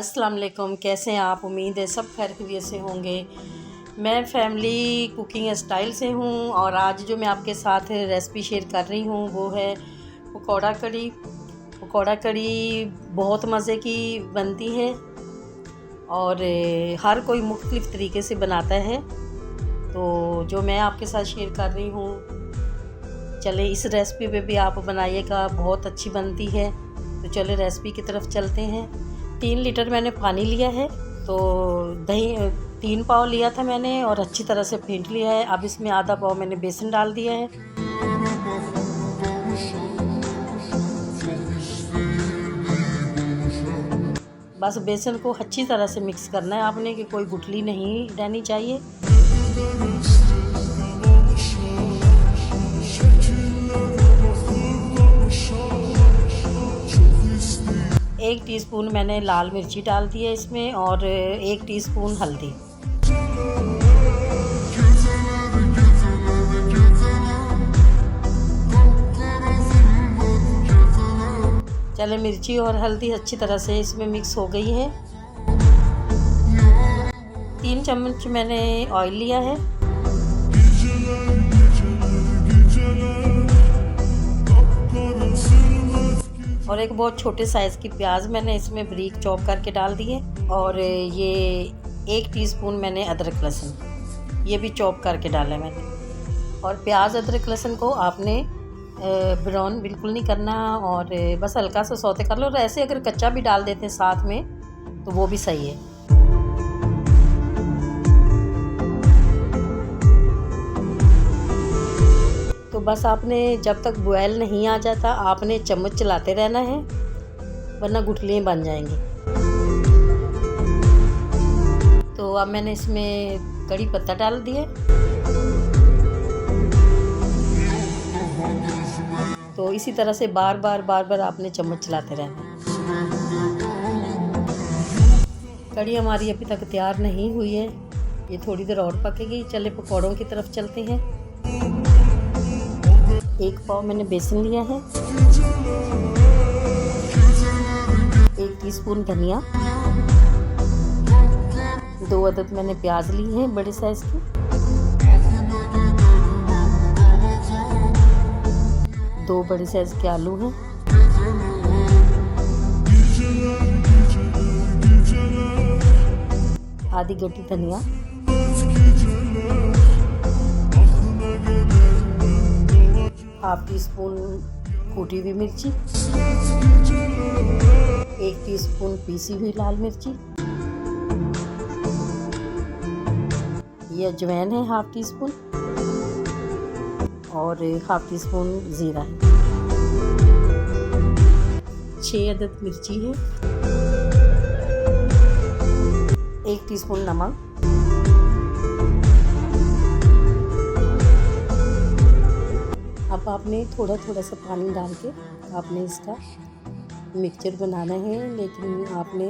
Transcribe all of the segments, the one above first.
अस्सलाम वालेकुम, कैसे हैं आप। उम्मीद है सब खैर खैरियत से होंगे। मैं फैमिली कुकिंग स्टाइल से हूँ और आज जो मैं आपके साथ रेसिपी शेयर कर रही हूँ वो है पकौड़ा कड़ी। पकौड़ा कड़ी बहुत मज़े की बनती है और हर कोई मुख्तलिफ़ तरीके से बनाता है, तो जो मैं आपके साथ शेयर कर रही हूँ चले इस रेसिपी पे भी आप बनाइएगा, बहुत अच्छी बनती है। तो चले रेसिपी की तरफ चलते हैं। 3 लीटर मैंने पानी लिया है, तो दही 3 पाव लिया था मैंने और अच्छी तरह से फेंट लिया है। अब इसमें आधा पाव मैंने बेसन डाल दिया है। बस बेसन को अच्छी तरह से मिक्स करना है आपने कि कोई गुठली नहीं रहनी चाहिए। एक टीस्पून मैंने लाल मिर्ची डाल दी है इसमें और 1 टीस्पून हल्दी। चले मिर्ची और हल्दी अच्छी तरह से इसमें मिक्स हो गई है। 3 चम्मच मैंने ऑयल लिया है और एक बहुत छोटे साइज़ की प्याज मैंने इसमें बारीक चॉप करके डाल दी है और ये 1 टीस्पून मैंने अदरक लहसुन ये भी चॉप करके डाला है मैंने। और प्याज अदरक लहसुन को आपने ब्राउन बिल्कुल नहीं करना और बस हल्का सा सौते कर लो। और ऐसे अगर कच्चा भी डाल देते हैं साथ में तो वो भी सही है। तो बस आपने जब तक बॉयल नहीं आ जाता आपने चम्मच चलाते रहना है, वरना गुठलियाँ बन जाएंगी। तो अब मैंने इसमें कड़ी पत्ता डाल दिया। तो इसी तरह से बार बार आपने चम्मच चलाते रहना। कड़ी हमारी अभी तक तैयार नहीं हुई है, ये थोड़ी देर और पकेगी। चले पकौड़ों की तरफ चलते हैं। 1 पाव मैंने बेसन लिया है, 1 टीस्पून धनिया, 2 अदद मैंने प्याज ली है बड़े साइज़ की, 2 बड़े साइज़ के आलू हैं, आधी गड्डी धनिया, हाफ टीस्पून कूटी हुई मिर्ची, 1 टीस्पून पीसी हुई लाल मिर्ची, ये अजवाइन है हाफ टीस्पून और हाफ टीस्पून ज़ीरा है, 6 अदद मिर्ची है, 1 टीस्पून नमक, अब आपने थोड़ा सा पानी डाल के आपने इसका मिक्सचर बनाना है, लेकिन आपने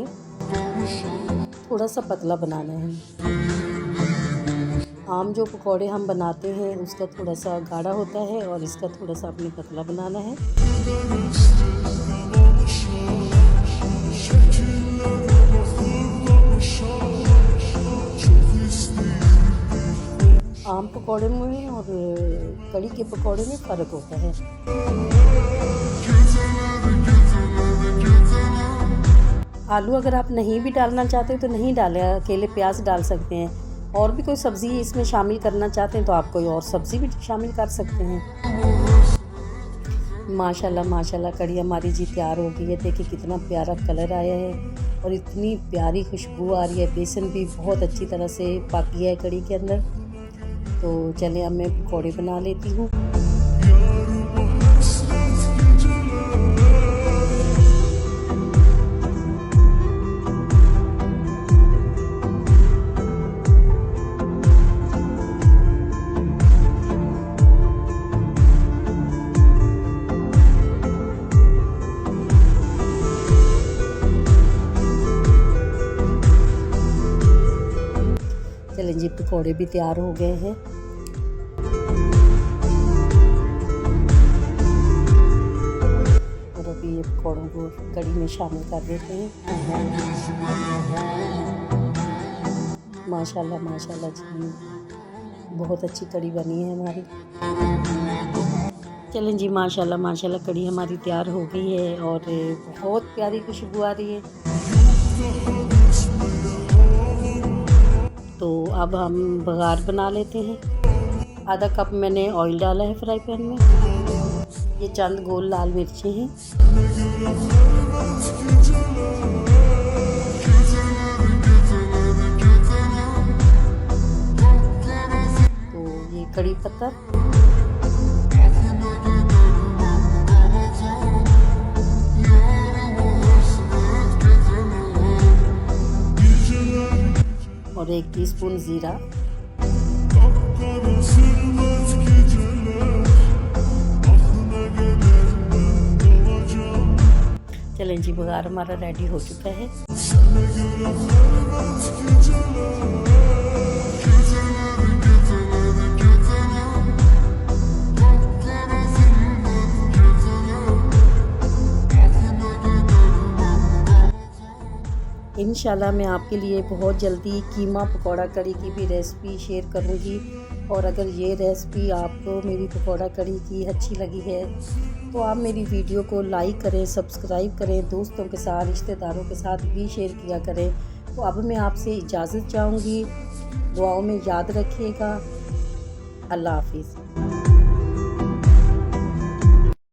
थोड़ा सा पतला बनाना है। आम जो पकौड़े हम बनाते हैं उसका थोड़ा सा गाढ़ा होता है और इसका थोड़ा सा आपने पतला बनाना है। आम पकौड़े में और कड़ी के पकौड़े में फ़र्क होता है। आलू अगर आप नहीं भी डालना चाहते हो तो नहीं डालें, अकेले प्याज डाल सकते हैं। और भी कोई सब्ज़ी इसमें शामिल करना चाहते हैं तो आप कोई और सब्ज़ी भी शामिल कर सकते हैं। माशाल्लाह कड़ी हमारी जी तैयार हो गई है। देखिए कितना प्यारा कलर आया है और इतनी प्यारी खुशबू आ रही है। बेसन भी बहुत अच्छी तरह से पक गया है कड़ी के अंदर। तो चलें अब मैं पकौड़े बना लेती हूँ। चलें जी, पकौड़े भी तैयार हो गए हैं। और अभी ये पकौड़ों को कड़ी में शामिल कर देते हैं। माशाल्लाह माशाल्लाह जी, बहुत अच्छी कड़ी बनी है हमारी। चलें जी, माशाल्लाह माशाल्लाह कड़ी हमारी तैयार हो गई है और बहुत प्यारी खुशबू आ रही है। तो अब हम बघार बना लेते हैं। आधा कप मैंने ऑयल डाला है फ्राई पैन में। ये चंद गोल लाल मिर्चें हैं। तो ये कड़ी पत्ता, और 1 टीस्पून ज़ीरा, चलें जी, बघार हमारा रेडी हो चुका है। इंशाल्लाह मैं आपके लिए बहुत जल्दी कीमा पकौड़ा कड़ी की भी रेसिपी शेयर करूंगी। और अगर ये रेसिपी आपको मेरी पकौड़ा कड़ी की अच्छी लगी है तो आप मेरी वीडियो को लाइक करें, सब्सक्राइब करें, दोस्तों के साथ, रिश्तेदारों के साथ भी शेयर किया करें। तो अब मैं आपसे इजाज़त चाहूँगी। दुआओं में याद रखिएगा। अल्लाह हाफिज़।